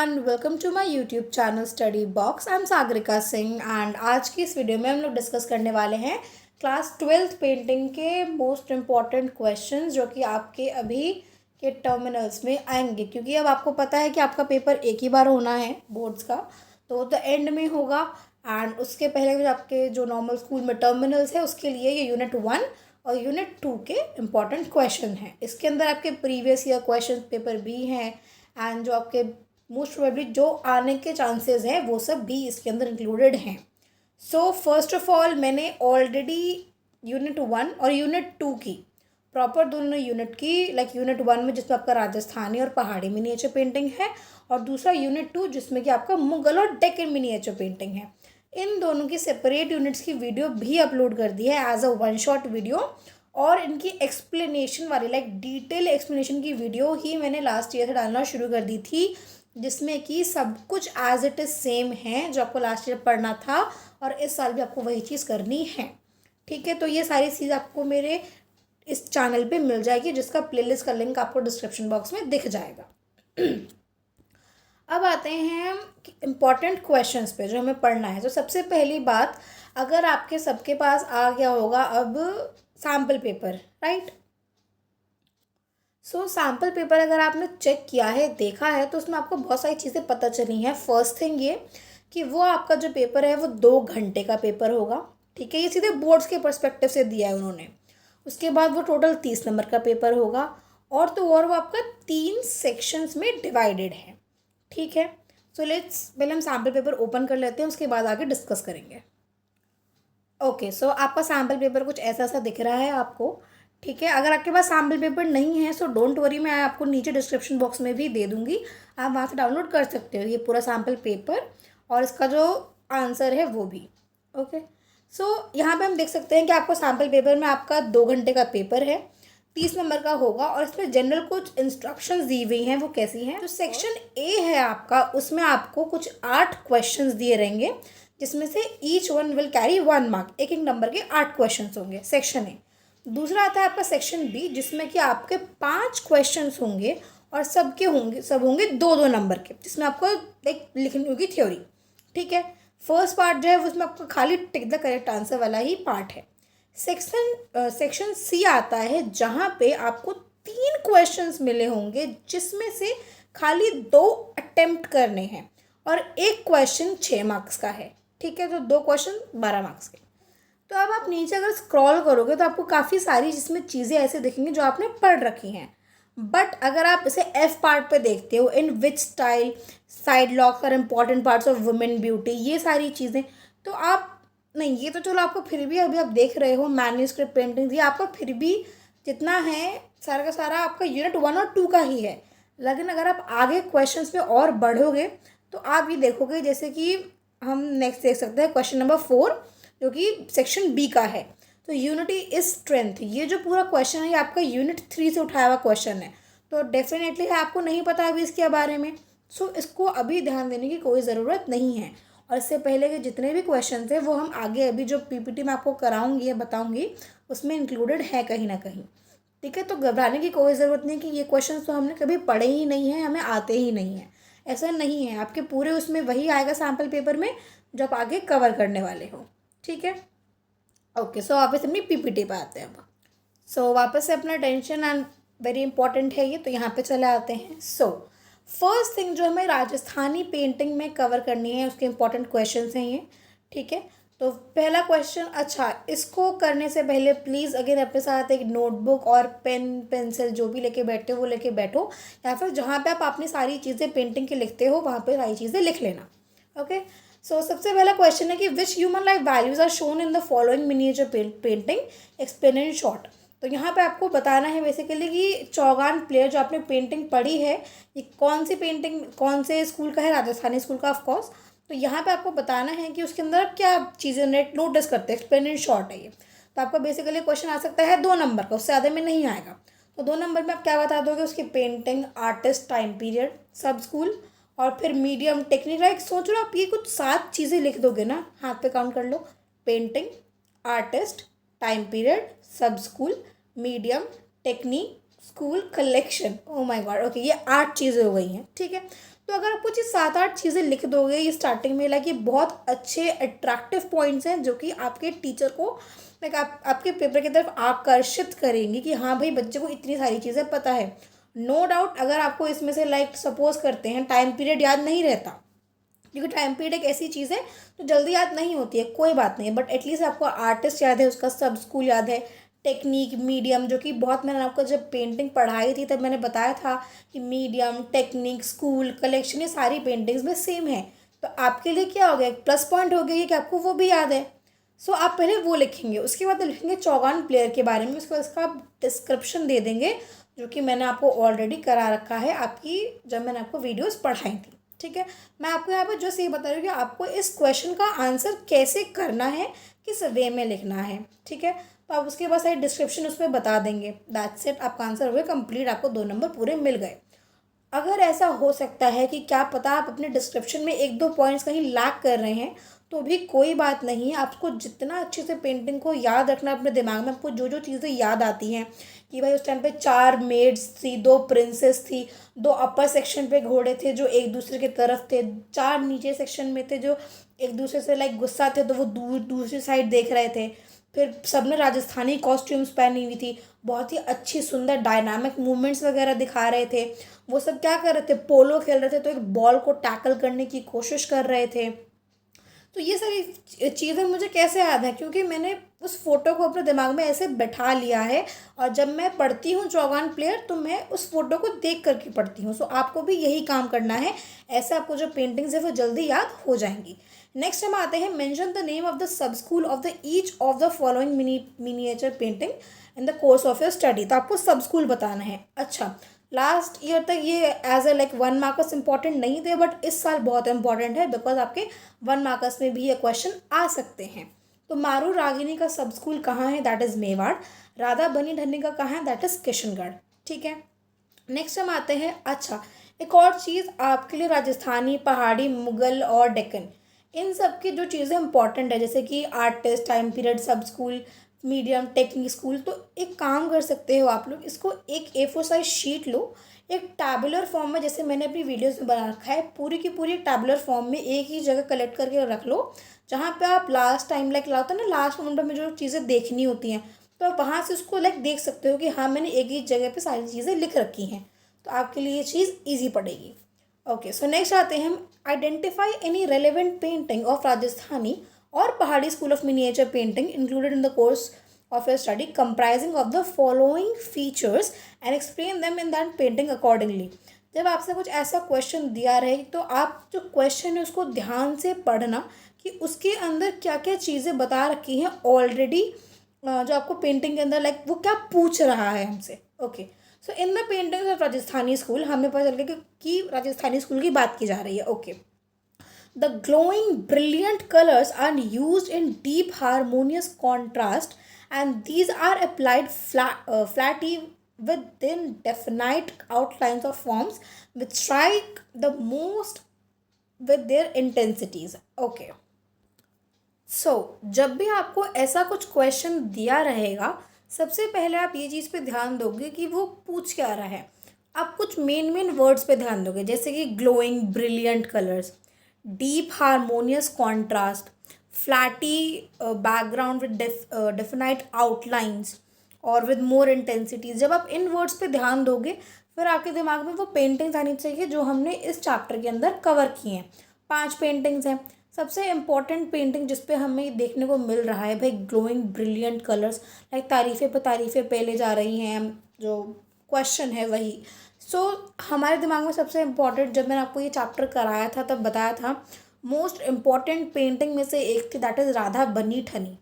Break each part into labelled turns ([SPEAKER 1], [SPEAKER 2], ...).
[SPEAKER 1] Everyone, welcome to my YouTube channel study box. I am Sagarika Singh and आज की इस video में हम लोग डिस्कस करने वाले हैं क्लास 12th पेंटिंग के मोस्ट इम्पॉर्टेंट क्वेश्चंस जो कि आपके अभी के टर्मिनल्स में आएंगे, क्योंकि अब आपको पता है कि आपका पेपर एक ही बार होना है बोर्ड्स का, तो द एंड में होगा। एंड उसके पहले जो आपके जो नॉर्मल स्कूल में टर्मिनल्स है उसके लिए ये यूनिट 1 और यूनिट 2 के इम्पॉर्टेंट क्वेश्चन हैं। इसके अंदर आपके प्रीवियस ईयर क्वेश्चन पेपर भी हैं एंड जो आपके मोस्ट प्रोबेबली जो आने के चांसेस हैं वो सब भी इसके अंदर इंक्लूडेड हैं। सो फर्स्ट ऑफ ऑल मैंने ऑलरेडी यूनिट 1 और यूनिट 2 की प्रॉपर दोनों यूनिट की, लाइक यूनिट 1 में जिसमें आपका राजस्थानी और पहाड़ी मिनिएचर पेंटिंग है और दूसरा यूनिट 2 जिसमें कि आपका मुगल और डेक्कन मिनिएचर पेंटिंग है, इन दोनों की सेपरेट यूनिट्स की वीडियो भी अपलोड कर दी है as a one shot video. और इनकी एक्सप्लेनेशन वाली, लाइक डिटेल एक्सप्लेनेशन की वीडियो ही मैंने लास्ट ईयर से डालना शुरू कर दी थी, जिसमें कि सब कुछ एज इट इज़ सेम है जो आपको लास्ट ईयर पढ़ना था और इस साल भी आपको वही चीज़ करनी है। ठीक है, तो ये सारी चीज़ आपको मेरे इस चैनल पे मिल जाएगी, जिसका प्लेलिस्ट का लिंक आपको डिस्क्रिप्शन बॉक्स में दिख जाएगा। अब आते हैं इम्पॉर्टेंट क्वेश्चंस पे जो हमें पढ़ना है। तो सबसे पहली बात, अगर आपके सबके पास आ गया होगा अब सैम्पल पेपर, राइट। सो सैम्पल पेपर अगर आपने चेक किया है, देखा है, तो उसमें आपको बहुत सारी चीज़ें पता चली हैं। फर्स्ट थिंग ये कि वो आपका जो पेपर है वो 2 घंटे का पेपर होगा। ठीक है, ये सीधे बोर्ड्स के पर्सपेक्टिव से दिया है उन्होंने। उसके बाद वो टोटल 30 नंबर का पेपर होगा और तो और वो आपका 3 सेक्शंस में डिवाइडेड है। ठीक है, सो लेट्स पहले हम सैम्पल पेपर ओपन कर लेते हैं, उसके बाद आगे डिस्कस करेंगे। ओके, सो आपका सैम्पल पेपर कुछ ऐसा सा दिख रहा है आपको। ठीक है, अगर आपके पास सैम्पल पेपर नहीं है सो डोंट वरी, मैं आपको नीचे डिस्क्रिप्शन बॉक्स में भी दे दूँगी, आप वहाँ से डाउनलोड कर सकते हो ये पूरा सैम्पल पेपर और इसका जो आंसर है वो भी। ओके, सो यहाँ पे हम देख सकते हैं कि आपको सैम्पल पेपर में आपका 2 घंटे का पेपर है, 30 नंबर का होगा और इसमें जनरल कुछ इंस्ट्रक्शंस दी हुई हैं। वो कैसी हैं? तो सेक्शन ए है आपका, उसमें आपको कुछ 8 क्वेश्चंस दिए रहेंगे, जिसमें से each one will carry 1 mark. एक एक नंबर के 8 क्वेश्चंस होंगे, सेक्शन ए। दूसरा आता है आपका सेक्शन बी, जिसमें कि आपके 5 क्वेश्चंस होंगे और सब होंगे 2-2 नंबर के, जिसमें आपको एक लिखनी होगी थ्योरी। ठीक है, फर्स्ट पार्ट जो है उसमें आपको खाली टिक द करेक्ट आंसर वाला ही पार्ट है। सेक्शन सी आता है, जहाँ पे आपको 3 क्वेश्चंस मिले होंगे, जिसमें से खाली 2 अटेम्प्ट करने हैं और एक क्वेश्चन 6 मार्क्स का है। ठीक है, तो 2 क्वेश्चन 12 मार्क्स के। तो अब आप नीचे अगर स्क्रॉल करोगे तो आपको काफ़ी सारी जिसमें चीज़ें ऐसे दिखेंगी जो आपने पढ़ रखी हैं। बट अगर आप इसे एफ पार्ट पे देखते हो, in which style side locks are important parts of women beauty, ये सारी चीज़ें तो आप नहीं, ये तो चलो आपको फिर भी अभी आप देख रहे हो मैन्युस्क्रिप्ट पेंटिंग, ये आपका फिर भी जितना है सारा का सारा आपका यूनिट 1 और 2 का ही है। लेकिन अगर आप आगे क्वेश्चंस में और बढ़ोगे तो आप ये देखोगे, जैसे कि हम नेक्स्ट देख सकते हैं क्वेश्चन नंबर 4 जो कि सेक्शन बी का है। तो यूनिटी इज स्ट्रेंथ, ये जो पूरा क्वेश्चन है ये आपका यूनिट 3 से उठाया हुआ क्वेश्चन है, तो डेफिनेटली आपको नहीं पता अभी इसके बारे में। सो इसको अभी ध्यान देने की कोई ज़रूरत नहीं है। और इससे पहले के जितने भी क्वेश्चन थे वो हम आगे अभी जो पीपीटी में आपको कराऊंगी या बताऊंगी उसमें इंक्लूडेड है कहीं ना कहीं। ठीक है, तो घबराने की कोई ज़रूरत नहीं कि ये क्वेश्चन तो हमने कभी पढ़े ही नहीं है, हमें आते ही नहीं हैं, ऐसा नहीं है। आपके पूरे उसमें वही आएगा सैम्पल पेपर में जो आप आगे कवर करने वाले हो। ठीक है, ओके, सो वापस अपनी पीपीटी पे आते हैं अब। सो वापस से अपना टेंशन एंड वेरी इंपॉर्टेंट है ये, तो यहाँ पे चले आते हैं। सो फर्स्ट थिंग जो हमें राजस्थानी पेंटिंग में कवर करनी है उसके इंपॉर्टेंट क्वेश्चंस हैं ये। ठीक है, तो पहला क्वेश्चन, अच्छा इसको करने से पहले प्लीज़ अगेन अपने साथ एक नोटबुक और पेन पेंसिल जो भी लेके बैठते हो वो लेके बैठो, या फिर जहाँ पे आप अपनी सारी चीज़ें पेंटिंग की लिखते हो वहाँ पे सारी चीज़ें लिख लेना। ओके, सो सबसे पहला क्वेश्चन है कि which human life values are shown in the following miniature painting, explain in short. तो यहाँ पे आपको बताना है बेसिकली कि चौगान प्लेयर जो आपने पेंटिंग पढ़ी है ये कौन सी पेंटिंग कौन से स्कूल का है, राजस्थानी स्कूल का ऑफकोर्स। तो यहाँ पे आपको बताना है कि उसके अंदर क्या चीज़ें नोटिस करते हैं, एक्सप्लेन इन शॉर्ट है ये। तो आपका बेसिकली क्वेश्चन आ सकता है 2 नंबर का, उससे ज़्यादा में नहीं आएगा। तो 2 नंबर में आप क्या बता दोगे, उसकी पेंटिंग, आर्टिस्ट, टाइम पीरियड, सब स्कूल और फिर मीडियम, टेक्निक। लाइक सोच लो आप ये कुछ 7 चीज़ें लिख दोगे ना, हाथ पे काउंट कर लो, पेंटिंग, आर्टिस्ट, टाइम पीरियड, सब school, medium, technique, school, collection. Oh my God, okay, ये 8 चीज़ें हो गई हैं। ठीक है, तो अगर आप कुछ 7-8 चीज़ें लिख दोगे ये स्टार्टिंग में, लाइक ये बहुत अच्छे अट्रैक्टिव पॉइंट्स हैं जो कि आपके टीचर को लाइक आपके पेपर की तरफ आकर्षित करेंगी कि हाँ भाई बच्चे को इतनी सारी चीज़ें पता है। नो डाउट अगर आपको इसमें से लाइक सपोज करते हैं टाइम पीरियड याद नहीं रहता, क्योंकि टाइम पीरियड एक ऐसी चीज़ है तो जल्दी याद नहीं होती है, कोई बात नहीं है, बट एटलीस्ट आपको आर्टिस्ट याद है, उसका सब स्कूल याद है, टेक्निक मीडियम, जो कि बहुत मैंने आपको जब पेंटिंग पढ़ाई थी तब मैंने बताया था कि मीडियम टेक्निक स्कूल कलेक्शन ये सारी पेंटिंग्स में सेम है। तो आपके लिए क्या हो गया, एक प्लस पॉइंट हो गया ये कि आपको वो भी याद है। सो आप पहले वो लिखेंगे, उसके बाद लिखेंगे चौगान प्लेयर के बारे में, उसके बाद इसका आप डिस्क्रिप्शन दे देंगे जो कि मैंने आपको ऑलरेडी करा रखा है आपकी जब मैंने आपको वीडियोस पढ़ाई थी। ठीक है, मैं आपको यहाँ पर जस्ट ये बता रही हूँ कि आपको इस क्वेश्चन का आंसर कैसे करना है, किस वे में लिखना है। ठीक है, तो आप उसके बाद सारी डिस्क्रिप्शन उसमें बता देंगे, दैट्स इट, आपका आंसर हो गया कंप्लीट, आपको 2 नंबर पूरे मिल गए। अगर ऐसा हो सकता है कि क्या पता आप अपने डिस्क्रिप्शन में 1-2 पॉइंट्स कहीं लैक कर रहे हैं, तो भी कोई बात नहीं है। आपको जितना अच्छे से पेंटिंग को याद रखना अपने दिमाग में, आपको जो जो चीज़ें याद आती हैं कि भाई उस टाइम पे 4 मेड्स थी, 2 प्रिंसेस थी, 2 अपर सेक्शन पे घोड़े थे जो एक दूसरे की तरफ थे, 4 नीचे सेक्शन में थे जो एक दूसरे से लाइक गुस्सा थे तो वो दूसरी साइड देख रहे थे, फिर सबने राजस्थानी कॉस्ट्यूम्स पहनी हुई थी, बहुत ही अच्छी सुंदर डायनामिक मूवमेंट्स वगैरह दिखा रहे थे, वो सब क्या कर रहे थे, पोलो खेल रहे थे, तो एक बॉल को टैकल करने की कोशिश कर रहे थे। तो ये सारी चीज़ें मुझे कैसे याद है, क्योंकि मैंने उस फोटो को अपने दिमाग में ऐसे बैठा लिया है, और जब मैं पढ़ती हूँ चौगान प्लेयर तो मैं उस फोटो को देख करके पढ़ती हूँ। सो आपको भी यही काम करना है, ऐसे आपको जो पेंटिंग्स है वो जल्दी याद हो जाएंगी। नेक्स्ट हम आते हैं, mention the name of the sub school of the each of the following miniature painting in the course of your study. तो आपको सब स्कूल बताना है। अच्छा, लास्ट ईयर तक ये as a like 1 markers important नहीं थे, बट इस साल बहुत इंपॉर्टेंट है बिकॉज आपके 1 मार्कर्स में भी ये क्वेश्चन आ सकते हैं। तो मारू रागिनी का सब स्कूल कहाँ है, दैट इज़ मेवाड़। राधा बनी ढन्नी का कहाँ है, दैट इज़ किशनगढ़। ठीक है, नेक्स्ट हम आते हैं। अच्छा, एक और चीज़ आपके लिए, राजस्थानी पहाड़ी मुगल और डेक्कन, इन सब की जो चीज़ें इंपॉर्टेंट है जैसे कि आर्टिस्ट टाइम पीरियड सब स्कूल मीडियम टेक्निक स्कूल, तो एक काम कर सकते हो आप लोग, इसको एक A4 साइज शीट लो, एक टैबुलर फॉर्म में, जैसे मैंने अपनी वीडियोस में बना रखा है, पूरी की पूरी टैबुलर फॉर्म में एक ही जगह कलेक्ट करके रख लो, जहाँ पे आप लास्ट टाइम लाइक लाता ना लास्ट मोमेंट में जो चीज़ें देखनी होती हैं, तो आप वहाँ से उसको लाइक देख सकते हो कि हाँ मैंने एक ही जगह पे सारी चीज़ें लिख रखी हैं, तो आपके लिए ये चीज़ ईजी पड़ेगी। ओके, सो नेक्स्ट आते हैं हम, identify any relevant painting of Rajasthani और पहाड़ी school of miniature painting included in the course of your study comprising of the following features and explain them in that painting accordingly। जब आपसे कुछ ऐसा question दिया रहे तो आप जो क्वेश्चन है उसको ध्यान से पढ़ना कि उसके अंदर क्या क्या चीज़ें बता रखी हैं ऑलरेडी, जो आपको पेंटिंग के अंदर लाइक वो क्या पूछ रहा है हमसे। Okay, so in the painting of Rajasthani school हमें पता चल गया कि राजस्थानी स्कूल की बात की जा रही है। Okay, the glowing brilliant colors are used in deep harmonious contrast, and these are applied flatly within definite outlines of forms which strike the most with their intensities। okay, so जब भी आपको ऐसा कुछ क्वेश्चन दिया रहेगा, सबसे पहले आप ये चीज़ पे ध्यान दोगे कि वो पूछ क्या रहा है। आप कुछ मेन वर्ड्स पे ध्यान दोगे, जैसे कि glowing brilliant colours, deep harmonious contrast, flirty background with definite outlines और विद मोर इंटेंसिटीज। जब आप इन वर्ड्स पे ध्यान दोगे फिर आपके दिमाग में वो पेंटिंग्स आनी चाहिए जो हमने इस चैप्टर के अंदर कवर की हैं। 5 पेंटिंग्स हैं। सबसे इम्पॉर्टेंट पेंटिंग जिस पे हमें देखने को मिल रहा है भाई, ग्लोइंग ब्रिलियंट कलर्स, लाइक तारीफ़ें पहले जा रही हैं, जो क्वेश्चन है वही। सो हमारे दिमाग में सबसे इम्पॉर्टेंट, जब मैंने आपको ये चैप्टर कराया था तब बताया था, मोस्ट इम्पॉर्टेंट पेंटिंग में से एक थी, दैट इज़ राधा बनी ठनी।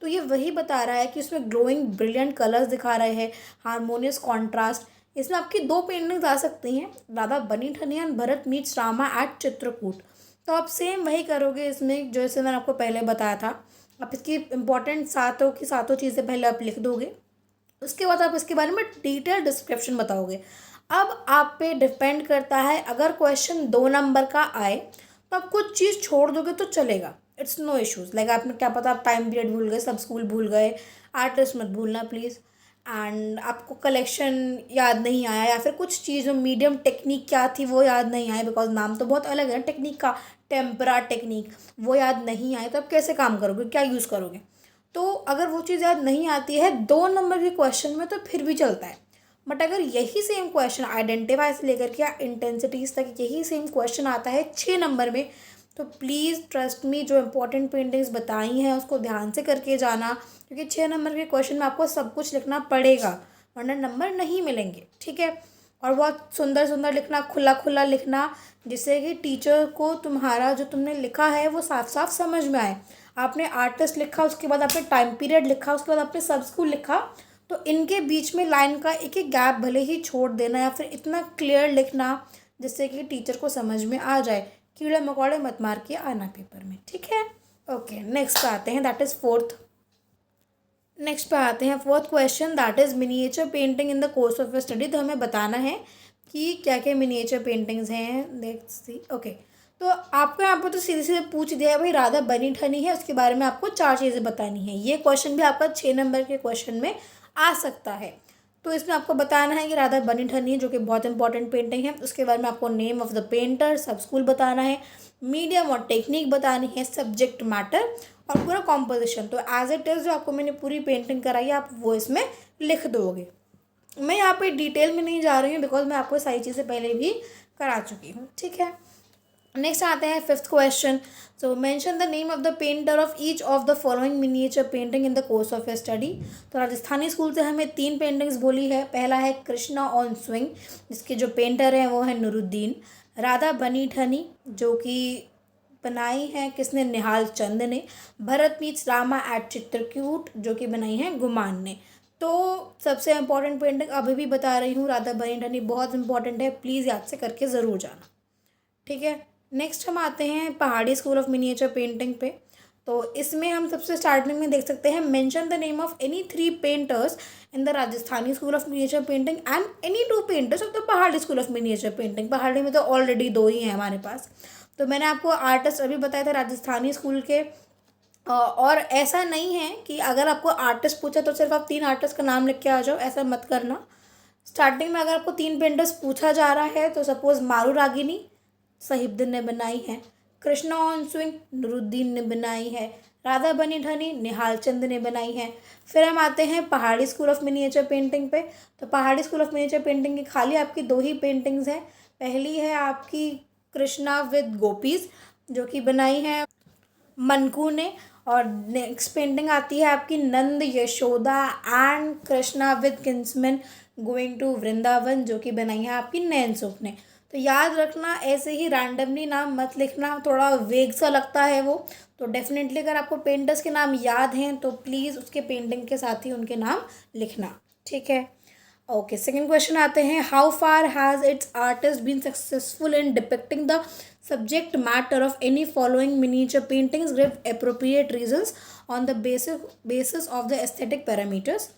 [SPEAKER 1] तो ये वही बता रहा है कि उसमें ग्लोइंग ब्रिलियंट कलर्स दिखा रहे हैं, हारमोनियस कॉन्ट्रास्ट। इसमें आपकी 2 पेंटिंग्स आ सकती हैं, Radha Bani Thani and Bharat meets Rama at Chitrakoot. तो आप सेम वही करोगे इसमें जैसे मैंने आपको पहले बताया था। आप इसकी इम्पॉर्टेंट सातों चीज़ें पहले आप लिख दोगे, उसके बाद आप इसके बारे में डिटेल डिस्क्रिप्शन बताओगे। अब आप पे डिपेंड करता है, अगर क्वेश्चन 2 नंबर का आए तो आप कुछ चीज़ छोड़ दोगे तो चलेगा, इट्स नो इश्यूज़। लाइक आपने क्या पता आप टाइम पीरियड भूल गए, सब स्कूल भूल गए, आर्टिस्ट मत भूलना प्लीज़। एंड आपको कलेक्शन याद नहीं आया, या फिर कुछ चीज़ों मीडियम टेक्निक क्या थी वो याद नहीं आया, बिकॉज नाम तो बहुत अलग है टेक्निक का, टेम्परा टेक्निक, वो याद नहीं आए तो आप कैसे काम करोगे, क्या यूज़ करोगे। तो अगर वो चीज़ याद नहीं आती है 2 नंबर के क्वेश्चन में तो फिर भी चलता है, बट अगर यही सेम क्वेश्चन आइडेंटिफाई से लेकर के इंटेंसिटीज तक यही सेम क्वेश्चन आता है 6 नंबर में, तो प्लीज़ ट्रस्ट मी, जो इंपॉर्टेंट पेंटिंग्स बताई हैं उसको ध्यान से करके जाना, क्योंकि 6 नंबर के क्वेश्चन में आपको सब कुछ लिखना पड़ेगा, वरना नंबर नहीं मिलेंगे, ठीक है। और बहुत सुंदर सुंदर लिखना, खुला खुला लिखना, जिससे कि टीचर को तुम्हारा जो तुमने लिखा है वो साफ साफ समझ में आए। आपने आर्टिस्ट लिखा, उसके बाद आपने टाइम पीरियड लिखा, उसके बाद आपने सब स्कूल लिखा, तो इनके बीच में लाइन का एक एक गैप भले ही छोड़ देना, या फिर इतना क्लियर लिखना जिससे कि टीचर को समझ में आ जाए। कीड़े मकोड़े मत मार के आना पेपर में, ठीक है। ओके, नेक्स्ट पे आते हैं, दैट इज़ फोर्थ। नेक्स्ट पे आते हैं fourth question, that is miniature painting in the course of study. तो हमें बताना है कि क्या क्या मिनिएचर पेंटिंग्स हैं, लेट्स सी। ओके, तो आपको यहाँ पर तो सीधे सीधे पूछ दिया है भाई राधा बनी ठनी है, उसके बारे में आपको 4 चीज़ें बतानी है। ये क्वेश्चन भी आपका 6 नंबर के क्वेश्चन में आ सकता है। तो इसमें आपको बताना है कि राधा बनी ठनी, जो कि बहुत इंपॉर्टेंट पेंटिंग है, उसके बारे में आपको नेम ऑफ द पेंटर, सब स्कूल बताना है, मीडियम और टेक्निक बतानी है, सब्जेक्ट मैटर और पूरा कॉम्पोजिशन। तो एज इट इज़ जो आपको मैंने पूरी पेंटिंग कराई है आप वो इसमें लिख दोगे। मैं यहाँ पे डिटेल में नहीं जा रही हूँ बिकॉज मैं आपको सारी चीज़ें पहले भी करा चुकी हूँ, ठीक है। नेक्स्ट आते हैं fifth question. So mention the name of the painter of each of the following miniature painting in the course of study. तो राजस्थानी स्कूल से हमें 3 पेंटिंग्स बोली है। पहला है कृष्णा ऑन स्विंग, जिसके जो पेंटर हैं वो है नूरुद्दीन। राधा बनी ठनी, जो कि बनाई है किसने, निहाल चंद ने। भरत मीट्स रामा एट चित्रकूट, जो कि बनाई है गुमान ने। तो सबसे इम्पॉर्टेंट पेंटिंग अभी भी बता रही हूँ, राधा बनी ठनी बहुत इंपॉर्टेंट है, प्लीज़ याद से करके ज़रूर जाना, ठीक है। नेक्स्ट हम आते हैं पहाड़ी स्कूल ऑफ मिनिएचर पेंटिंग पे। तो इसमें हम सबसे स्टार्टिंग में देख सकते हैं, mention the name of any 3 painters in the Rajasthani school of miniature painting and any 2 painters of the पहाड़ी स्कूल ऑफ मिनिएचर पेंटिंग। पहाड़ी में तो ऑलरेडी 2 ही हैं हमारे पास। तो मैंने आपको आर्टिस्ट अभी बताया था राजस्थानी स्कूल के। और ऐसा नहीं है कि अगर आपको आर्टिस्ट पूछा तो सिर्फ आप 3 आर्टिस्ट का नाम लिख के आ जाओ, ऐसा मत करना। स्टार्टिंग में अगर आपको 3 पेंटर्स पूछा जा रहा है तो सपोज मारू रागिनी साहिबुद्दीन ने बनाई है, कृष्णा ऑन स्विंग नूरुद्दीन ने बनाई है, राधा बनी ठनी निहाल चंद ने बनाई है। फिर हम आते हैं पहाड़ी स्कूल ऑफ मिनिएचर पेंटिंग पे। तो पहाड़ी स्कूल ऑफ मिनिएचर पेंटिंग की खाली आपकी 2 ही पेंटिंग्स हैं। पहली है आपकी कृष्णा विद गोपीज, जो कि बनाई है मनकू ने। और नेक्स्ट पेंटिंग आती है आपकी Nand Yashoda and Krishna with kinsmen going to Vrindavan, जो कि बनाई है आपकी नैन सुख ने। तो याद रखना, ऐसे ही रैंडमली नाम मत लिखना, थोड़ा वेग सा लगता है वो। तो डेफिनेटली अगर आपको पेंटर्स के नाम याद हैं तो प्लीज़ उसके पेंटिंग के साथ ही उनके नाम लिखना, ठीक है। ओके, सेकंड क्वेश्चन आते हैं, how far has its artist been successful in depicting the subject matter of any following miniature paintings, give appropriate reasons on the basis of the aesthetic parameters.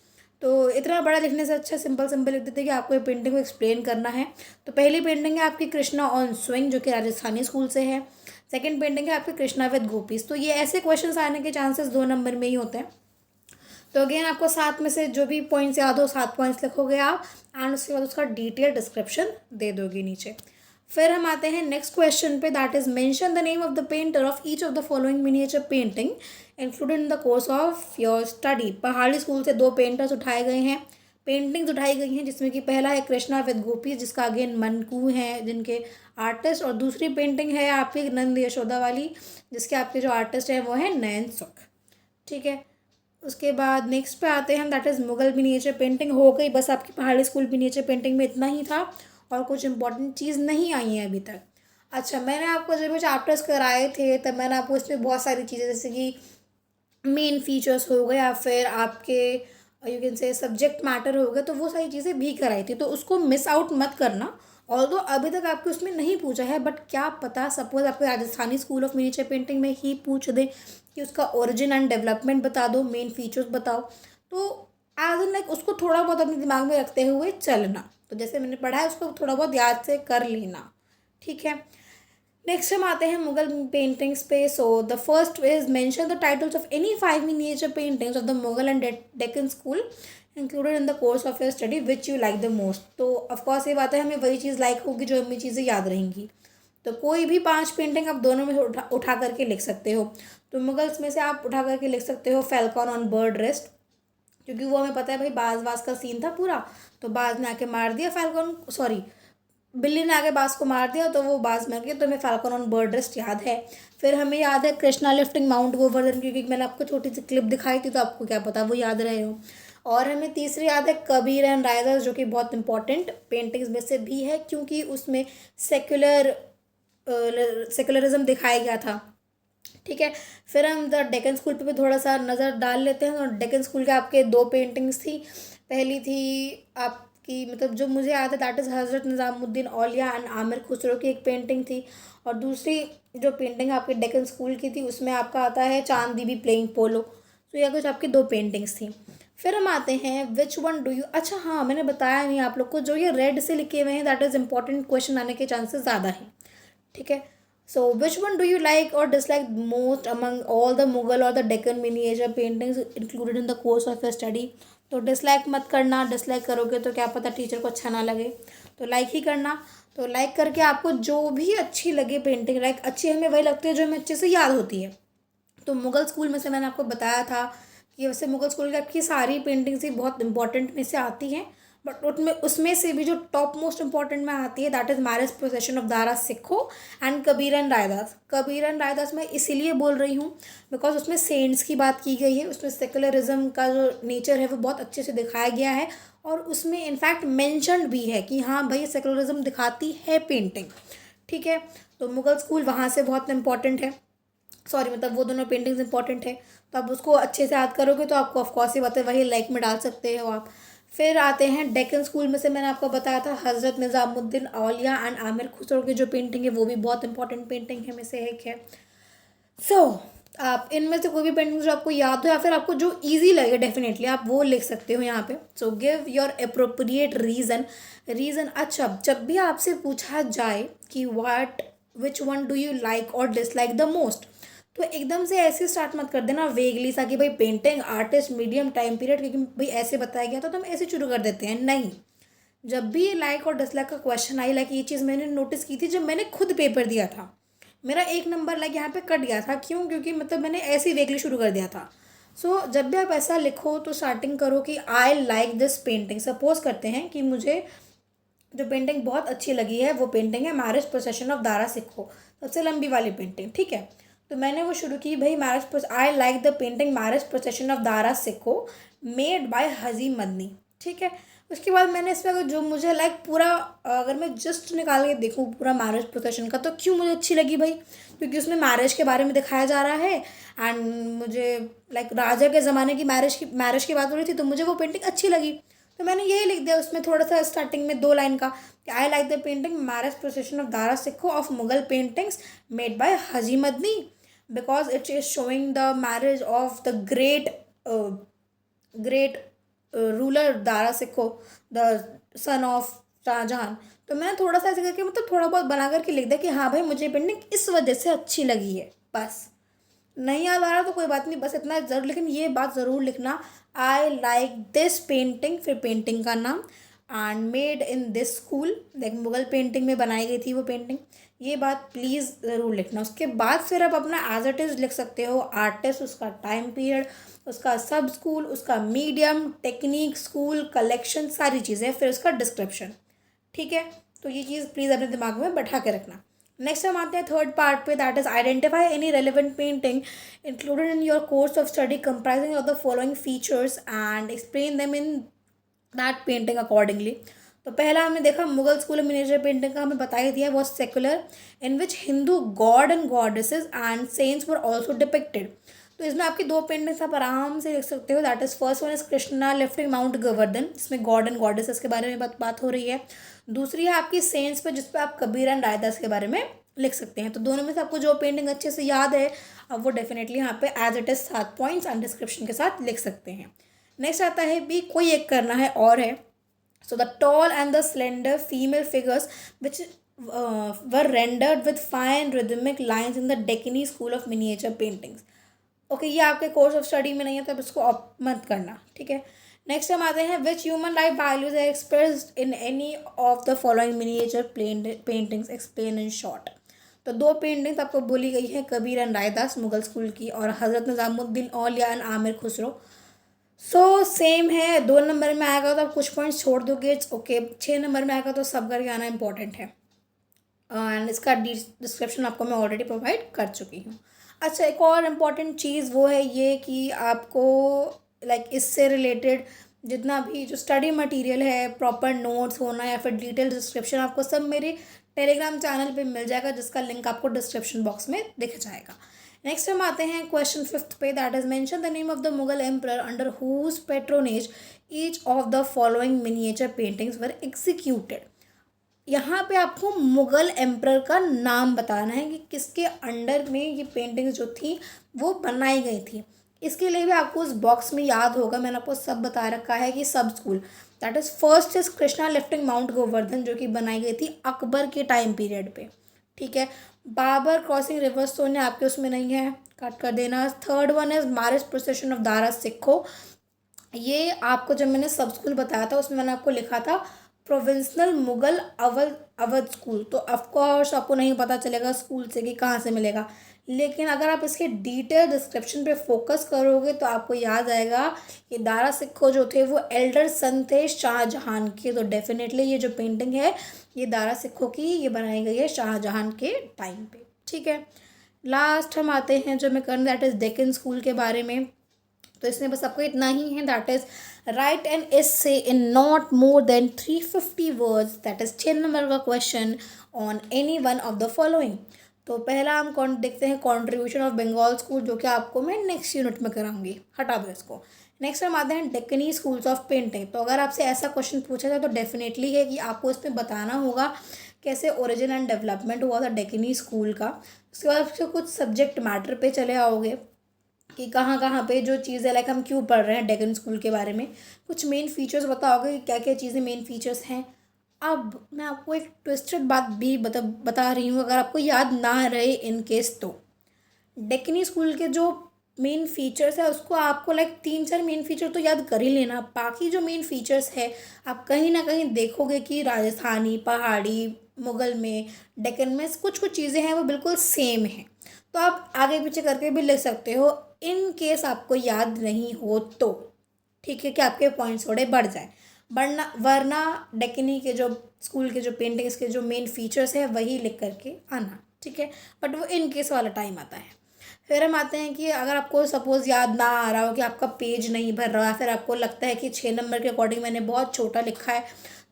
[SPEAKER 1] तो इतना बड़ा लिखने से अच्छा सिंपल सिंपल लिख देते कि आपको ये पेंटिंग को एक्सप्लेन करना है। तो पहली पेंटिंग है आपकी कृष्णा ऑन स्विंग, जो कि राजस्थानी स्कूल से है। सेकंड पेंटिंग है आपकी कृष्णा विद गोपीज। तो ये ऐसे क्वेश्चंस आने के चांसेस 2 नंबर में ही होते हैं। तो अगेन आपको 7 में से जो भी पॉइंट्स याद हो 7 पॉइंट्स लिखोगे आप, एंड उसके बाद उसका डिटेल डिस्क्रिप्शन दे दोगे नीचे। फिर हम आते हैं नेक्स्ट क्वेश्चन पे, that is mention the name of the painter of each of the following miniature painting included in the course of your study. पहाड़ी स्कूल से 2 पेंटर्स उठाए गए हैं, पेंटिंग्स उठाई गई हैं, जिसमें कि पहला है कृष्णा विद गोपी, जिसका अगेन मनकू हैं जिनके आर्टिस्ट, और दूसरी पेंटिंग है आपकी नंद यशोदा वाली, जिसके आपके जो आर्टिस्ट हैं वो है नैन सुख, ठीक है। उसके बाद नेक्स्ट पे आते हैं हम, that is Mughal miniature painting. हो गई बस आपकी पहाड़ी स्कूल मिनिएचर पेंटिंग में इतना ही था, और कुछ इंपॉर्टेंट चीज़ नहीं आई है अभी तक। अच्छा, मैंने आपको जब चैप्टर्स कराए थे तब मैंने आपको इसमें बहुत सारी चीज़ें, जैसे कि मेन फीचर्स हो गए या फिर आपके you can say subject matter हो गए, तो वो सारी चीज़ें भी कराई थी, तो उसको मिस आउट मत करना। ऑल्दो अभी तक आपको उसमें नहीं पूछा है, बट क्या पता सपोज आपको Rajasthani school of miniature painting में ही पूछ दे कि उसका ओरिजिन एंड डेवलपमेंट बता दो, मेन फीचर्स बताओ। तो एज इन लाइक उसको थोड़ा बहुत अपने दिमाग में रखते हुए चलना। तो जैसे मैंने पढ़ा है उसको थोड़ा बहुत याद से कर लेना, ठीक है। नेक्स्ट हम आते हैं मुगल पेंटिंग्स पे. So the first is mention the titles of any 5 miniature paintings of the Mughal and Deccan school included in the course of your study which you like the most. तो ऑफकोर्स ये बात है, हमें वही चीज़ लाइक होगी जो हमें चीज़ें याद रहेंगी. तो कोई भी 5 पेंटिंग आप दोनों में से उठा करके लिख सकते हो. तो मुगल्स में से आप उठा करके लिख सकते हो फैल्कॉन ऑन बर्ड रेस्ट, क्योंकि वो हमें पता है भाई बाज का सीन था पूरा. तो बाज ने आके मार दिया फैल्कॉन, सॉरी बिल्ली ने आगे बाज को मार दिया तो वो बाज मर गया. तो हमें फैल्कन ऑन बर्ड रेस्ट याद है. फिर हमें याद है कृष्णा लिफ्टिंग माउंट गोवर्धन, क्योंकि मैंने आपको छोटी सी क्लिप दिखाई थी तो आपको क्या पता वो याद रहे हो. और हमें तीसरी याद है कबीर एंड रायदास, जो कि बहुत इंपॉर्टेंट पेंटिंग्स में से भी है क्योंकि उसमें सेकुलरिज्म दिखाया गया था. ठीक है. फिर हम द डेक्कन स्कूल पे भी थोड़ा सा नज़र डाल लेते हैं. और डेक्कन स्कूल के आपके 2 पेंटिंग्स थी. पहली थी आपकी, मतलब जो मुझे याद है दैट इज़ हज़रत निज़ामुद्दीन औलिया एंड आमिर खुसरो की एक पेंटिंग थी. और दूसरी जो पेंटिंग आपके डेक्कन स्कूल की थी उसमें आपका आता है चांद बीबी प्लेइंग पोलो. तो यह कुछ आपकी 2 पेंटिंग्स थी. फिर हम आते हैं विच वन डू यू, अच्छा हाँ मैंने बताया नहीं आप लोग को, जो ये रेड से लिखे हुए हैं दैट इज़ इंपॉर्टेंट क्वेश्चन आने के चांसेस ज़्यादा हैं. ठीक है. So, which one do you like or dislike most among all the Mughal or the Deccan miniature paintings included in the course of your study? तो डिसलाइक मत करना, dislike करोगे तो क्या पता टीचर को अच्छा ना लगे. तो लाइक ही करना. तो लाइक करके आपको जो भी अच्छी लगे पेंटिंग, लाइक अच्छी हमें वही लगती है जो हमें अच्छे से याद होती है. तो मुग़ल स्कूल में से मैंने आपको बताया था कि वैसे मुग़ल स्कूल की आपकी सारी पेंटिंग्स ही बहुत इंपॉर्टेंट में से आती हैं. बट उसमें से भी जो टॉप मोस्ट इंपॉर्टेंट में आती है that is marriage procession of Dara Shikoh and Kabir and Raidas. Kabir and Raidas मैं इसीलिए बोल रही हूँ बिकॉज उसमें सेंट्स की बात की गई है. उसमें सेकुलरिज्म का जो नेचर है वो बहुत अच्छे से दिखाया गया है. और उसमें इनफैक्ट मेंशन्ड भी है कि हाँ भाई सेकुलरिज्म दिखाती है पेंटिंग. ठीक है. तो मुग़ल स्कूल वहाँ से बहुत इंपॉर्टेंट है. सॉरी, मतलब वो दोनों पेंटिंग्स इंपॉर्टेंट है. तो आप उसको अच्छे से याद करोगे तो आपको ऑफकोर्स ये बात है वही लाइक में डाल सकते हो आप. फिर आते हैं डेक्कन स्कूल में से मैंने आपको बताया था हज़रत निज़ामुद्दीन औलिया एंड आमिर खुसरो की जो पेंटिंग है वो भी बहुत इंपॉर्टेंट पेंटिंग है में से एक है. सो आप इनमें से कोई भी पेंटिंग जो आपको याद हो या फिर आपको जो इजी लगे डेफिनेटली आप वो लिख सकते हो यहाँ पे. So give your appropriate reason. अच्छा, जब भी आपसे पूछा जाए कि which one do you like और डिसलाइक द मोस्ट, तो एकदम से ऐसे स्टार्ट मत कर देना वेगली सा कि भाई painting artist medium time period, क्योंकि भाई ऐसे बताया गया तो हम ऐसे शुरू कर देते हैं. नहीं, जब भी लाइक और डिसलाइक का क्वेश्चन आई, लाइक ये चीज़ मैंने नोटिस की थी जब मैंने खुद पेपर दिया था. मेरा 1 नंबर लाइक यहाँ पे कट गया था. क्यों? क्योंकि मतलब मैंने ऐसे ही वेगली शुरू कर दिया था. सो जब भी आप ऐसा लिखो तो स्टार्टिंग करो कि I like this painting. Suppose करते हैं कि मुझे जो पेंटिंग बहुत अच्छी लगी है वो पेंटिंग है मैरिज प्रोसेशन ऑफ दारा सिखो, सबसे लंबी वाली पेंटिंग. ठीक है. तो मैंने वो शुरू की भाई I like the painting marriage procession of Dara Shikoh made by Haji Madani. ठीक है. उसके बाद मैंने इसमें अगर जो मुझे लाइक पूरा, अगर मैं जस्ट निकाल के देखूँ पूरा मैरिज प्रोसेशन का, तो क्यों मुझे अच्छी लगी भाई, क्योंकि उसमें मैरिज के बारे में दिखाया जा रहा है. एंड मुझे लाइक राजा के ज़माने की मैरिज की बात हो रही थी तो मुझे वो पेंटिंग अच्छी लगी. तो मैंने यही लिख दिया उसमें थोड़ा सा स्टार्टिंग में 2 लाइन का कि I like the painting marriage procession of Dara Shikoh of Mughal paintings made by Haji Madni because it is showing the marriage of the great ruler Dara सिखो, the son of शाहजहां. तो मैंने थोड़ा सा ऐसे करके मतलब थोड़ा बहुत बना करके लिख दिया कि हाँ भाई मुझे पेंटिंग इस वजह से अच्छी लगी है. बस नहीं याद आ रहा तो कोई बात नहीं, बस इतना ज़रूर, लेकिन ये बात ज़रूर लिखना आई लाइक दिस पेंटिंग, फिर पेंटिंग का नाम, and made in this school, like Mughal painting में बनाई गई थी वो पेंटिंग. ये बात प्लीज़ ज़रूर लिखना. उसके बाद फिर आप अपना एज इट इज़ लिख सकते हो आर्टिस्ट, उसका टाइम पीरियड, उसका सब स्कूल, उसका मीडियम, टेक्निक, स्कूल, कलेक्शन, सारी चीज़ें, फिर उसका डिस्क्रिप्शन. ठीक है. तो ये चीज़ प्लीज़ अपने दिमाग में बैठा के रखना. नेक्स्ट हम आते हैं थर्ड पार्ट पे, that is identify any relevant painting included in your course of study comprising of the following features and explain them in that painting accordingly. तो पहला हमने देखा मुगल स्कूल में मिनिएचर पेंटिंग का हमें बता ही दिया, was secular in which Hindu God and goddesses and cents were also depicted. तो इसमें आपकी 2 पेंटिंग्स आप आराम से लिख सकते हो. That is first one is Krishna lifting mount Govardhan, इसमें गॉड एंड गॉडेसेस के बारे में बात हो रही है. दूसरी है आपकी सेंट्स पे, जिसपे आप कबीर एंड रायदास के बारे में लिख सकते हैं. तो दोनों में से आपको जो पेंटिंग अच्छे से याद है अब वो डेफिनेटली यहाँ पे as it is 7 points and description के साथ लिख सकते हैं. नेक्स्ट आता है भी कोई एक करना है और है. So the tall and the slender female figures which were rendered with fine rhythmic lines in the Deccani school of miniature paintings. Okay, ये आपके कोर्स ऑफ स्टडी में नहीं है, तब इसको ऑप मत करना, ठीक है। नेक्स्ट हम आते हैं, which human life values are expressed in any of the following miniature paintings, explain in short. तो दो पेंटिंग्स आपको बोली गई है, कबीर एंड रायदास मुगल स्कूल की, और Hazrat Nizamuddin Auliya and Amir Khusro. So same है, 2 नंबर में आएगा तो आप कुछ पॉइंट्स छोड़ दोगे, इट्स ओके। 6 नंबर में आएगा तो सब करके आना इंपॉर्टेंट है, एंड इसका डिस्क्रिप्शन आपको मैं ऑलरेडी प्रोवाइड कर चुकी हूँ। अच्छा, एक और इम्पॉर्टेंट चीज़ वो है ये कि आपको लाइक इससे रिलेटेड जितना भी जो स्टडी मटेरियल है, प्रॉपर नोट्स होना या फिर डिटेल डिस्क्रिप्शन, आपको सब मेरे टेलीग्राम चैनल पे मिल जाएगा, जिसका लिंक आपको डिस्क्रिप्शन बॉक्स में दिख जाएगा। नेक्स्ट हम आते हैं क्वेश्चन 5 पे, that is mention the name of the Mughal emperor under whose patronage each of the following miniature paintings were executed. यहाँ पे आपको मुगल एम्परर का नाम बताना है कि किसके अंडर में ये पेंटिंग्स जो थी वो बनाई गई थी। इसके लिए भी आपको उस बॉक्स में याद होगा, मैंने आपको सब बता रखा है कि सब school, that is first is Krishna lifting mount Govardhan, जो कि बनाई गई थी अकबर के टाइम पीरियड पे, ठीक है। बाबर क्रॉसिंग रिवर सोने आपके उसमें नहीं है, कट कर देना। Third one is marriage procession of Dara Shikoh, ये आपको जब मैंने सब स्कूल बताया था उसमें मैंने आपको लिखा था प्रोविंशनल मुगल अवध अवध स्कूल, तो ऑफकोर्स आपको नहीं पता चलेगा स्कूल से कि कहाँ से मिलेगा, लेकिन अगर आप इसके डिटेल डिस्क्रिप्शन पे फोकस करोगे तो आपको याद आएगा कि दारा सिक्को जो थे वो एल्डर सन थे शाहजहां के। तो डेफिनेटली ये जो पेंटिंग है ये दारा सिक्को की, ये बनाई गई है शाहजहां के टाइम पे, ठीक है। लास्ट हम आते हैं जो मैं करना, दैट इज़ डेक्कन स्कूल के बारे में। तो इसमें बस आपको इतना ही है, that is write an essay in not more than 350 words, that is 6 number का question on any one of the following. तो पहला हम कौन देखते हैं, कॉन्ट्रीब्यूशन ऑफ बंगाल स्कूल, जो कि आपको मैं नेक्स्ट यूनिट में कराऊंगी, हटा दो इसको। नेक्स्ट हम आते हैं डेक्कनी स्कूल्स ऑफ पेंटिंग। तो अगर आपसे ऐसा क्वेश्चन पूछा जाए तो डेफिनेटली है कि आपको इसमें बताना होगा कैसे ओरिजिन एंड डेवलपमेंट हुआ था डेक्कनी स्कूल का। उसके बाद आपसे कुछ सब्जेक्ट मैटर पे चले आओगे कि कहाँ कहाँ पे जो चीज़ें लाइक हम क्यों पढ़ रहे हैं डेक्कन स्कूल के बारे में, कुछ मेन फीचर्स बताओगे कि क्या क्या चीज़ें मेन फीचर्स हैं। अब मैं आपको एक ट्विस्टेड बात भी बता रही हूँ, अगर आपको याद ना रहे इन केस, तो डेक्कनी स्कूल के जो मेन फीचर्स है उसको आपको लाइक 3-4 मेन फीचर तो याद कर ही लेना, बाकी जो मेन फीचर्स है आप कहीं ना कहीं देखोगे कि राजस्थानी, पहाड़ी, मुगल में, डेक्कन में कुछ कुछ चीज़ें हैं वो बिल्कुल सेम हैं। तो आप आगे पीछे करके भी लिख सकते हो इन केस आपको याद नहीं हो तो, ठीक है, कि आपके पॉइंट्स थोड़े बढ़ जाए, वरना डेक्कनी के जो स्कूल के जो पेंटिंग्स के जो मेन फीचर्स है वही लिख करके आना, ठीक है। बट वो इन केस वाला टाइम आता है। फिर हम आते हैं कि अगर आपको सपोज़ याद ना आ रहा हो कि आपका पेज नहीं भर रहा है, फिर आपको लगता है कि 6 नंबर के अकॉर्डिंग मैंने बहुत छोटा लिखा है,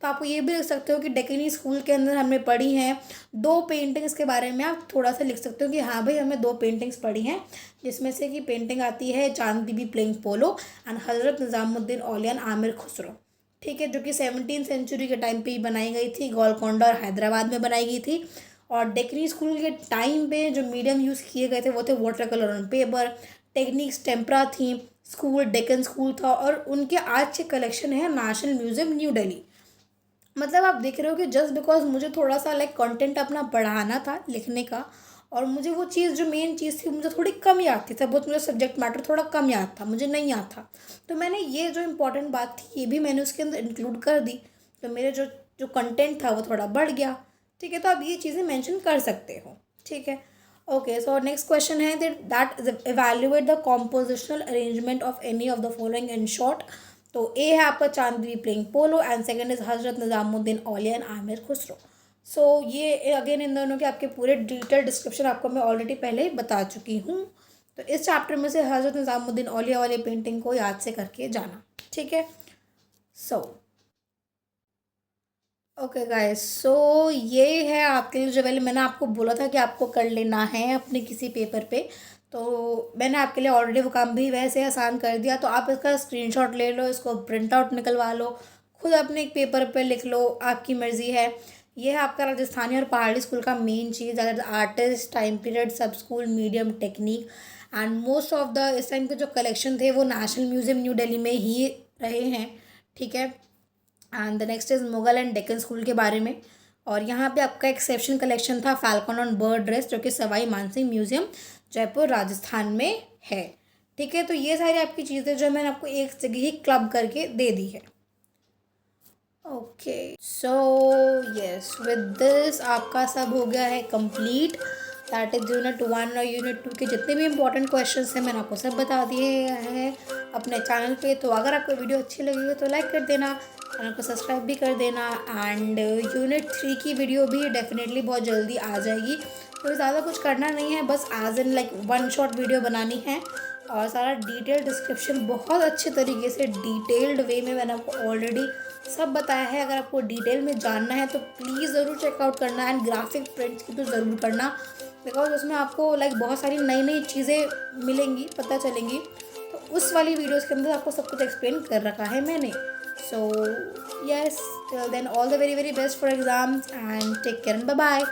[SPEAKER 1] तो आप ये भी लिख सकते हो कि डेक्कनी स्कूल के अंदर हमने पढ़ी हैं 2 पेंटिंग्स के बारे में, आप थोड़ा सा लिख सकते हो कि हाँ भाई हमें 2 पेंटिंग्स पढ़ी हैं, जिसमें से कि पेंटिंग आती है चांद बीबी प्लेइंग पोलो एंड हज़रत निज़ामुद्दीन औलिया आमिर खुसरो, ठीक है, जो कि 17वीं सेंचुरी के टाइम पे ही बनाई गई थी, गोलकोंडा और हैदराबाद में बनाई गई थी। और डेक्कनी स्कूल के टाइम पे जो मीडियम यूज़ किए गए थे वो थे water colour on paper, techniques tempera थी, स्कूल डेक्कन स्कूल था, और उनके आज के कलेक्शन है नेशनल म्यूजियम न्यू दिल्ली। मतलब आप देख रहे हो कि जस्ट बिकॉज मुझे थोड़ा सा लाइक कंटेंट अपना बढ़ाना था लिखने का, और मुझे वो चीज़ जो मेन चीज़ थी मुझे थोड़ी कम याद थी, बहुत मुझे सब्जेक्ट मैटर थोड़ा कम याद था, मुझे नहीं याद था, तो मैंने ये जो इम्पोर्टेंट बात थी ये भी मैंने उसके अंदर इंक्लूड कर दी, तो मेरे जो जो कंटेंट था वो थोड़ा बढ़ गया, ठीक है। तो आप ये चीज़ें मेंशन कर सकते हो, ठीक है। ओके, सो नेक्स्ट क्वेश्चन है that evaluate the compositional arrangement of any of the following in short. तो ए है आपका Chandni playing polo and second is Hazrat Nizamuddin Auliya and Amir Khusro. So ये अगेन इन दोनों के आपके पूरे डिटेल डिस्क्रिप्शन आपको मैं ऑलरेडी पहले ही बता चुकी हूँ। तो इस चैप्टर में से हजरत निज़ामुद्दीन औलिया वाली पेंटिंग को याद से करके जाना, ठीक है। सो ओके गाइस, सो ये है आपके लिए जो पहले मैंने आपको बोला था कि आपको कर लेना है अपने किसी पेपर पे, तो मैंने आपके लिए ऑलरेडी वो काम भी वैसे आसान कर दिया। तो आप इसका स्क्रीनशॉट ले लो, इसको प्रिंट आउट निकलवा लो, खुद अपने एक पेपर पे लिख लो, आपकी मर्ज़ी है। ये है आपका राजस्थानी और पहाड़ी स्कूल का मेन चीज़, अगर आर्टिस्ट, टाइम पीरियड, सब school, medium, technique and most of the इस टाइम के जो कलेक्शन थे वो नेशनल म्यूज़ियम न्यू दिल्ली में ही रहे हैं, ठीक है। And the next is Mughal and Deccan school के बारे में। और यहाँ पे आपका एक्सेप्शन कलेक्शन था फैल्कन ऑन बर्ड ड्रेस, जो कि सवाई मानसिंह म्यूजियम जयपुर राजस्थान में है। ठीक है, तो ये सारी आपकी चीज़ें जो मैंने आपको एक जगह ही क्लब करके दे दी है। Okay, so yes, with this आपका सब हो गया है कंप्लीट। दैट इज यूनिट 1 और यूनिट 2 के जितने भी इंपॉर्टेंट क्वेश्चंस हैं मैंने आपको सब बता दिए हैं अपने चैनल पे। तो अगर आपको वीडियो अच्छी लगी हो तो लाइक कर देना, चैनल को सब्सक्राइब भी कर देना। एंड यूनिट 3 की वीडियो भी डेफिनेटली बहुत जल्दी आ जाएगी। तो ज़्यादा कुछ करना नहीं है, बस as in like one shot video बनानी है और सारा डिटेल डिस्क्रिप्शन बहुत अच्छे तरीके से डिटेल्ड वे में मैंने आपको ऑलरेडी सब बताया है। अगर आपको डिटेल में जानना है तो प्लीज़ ज़रूर चेकआउट करना। एंड ग्राफिक प्रिंट्स की तो ज़रूर करना, बिकॉज उसमें आपको लाइक बहुत सारी नई नई चीज़ें मिलेंगी, पता चलेंगी। तो उस वाली वीडियोज़ के अंदर आपको सब कुछ एक्सप्लेन कर रखा है मैंने। So yes, till then all the very very best for exams and take care, bye bye.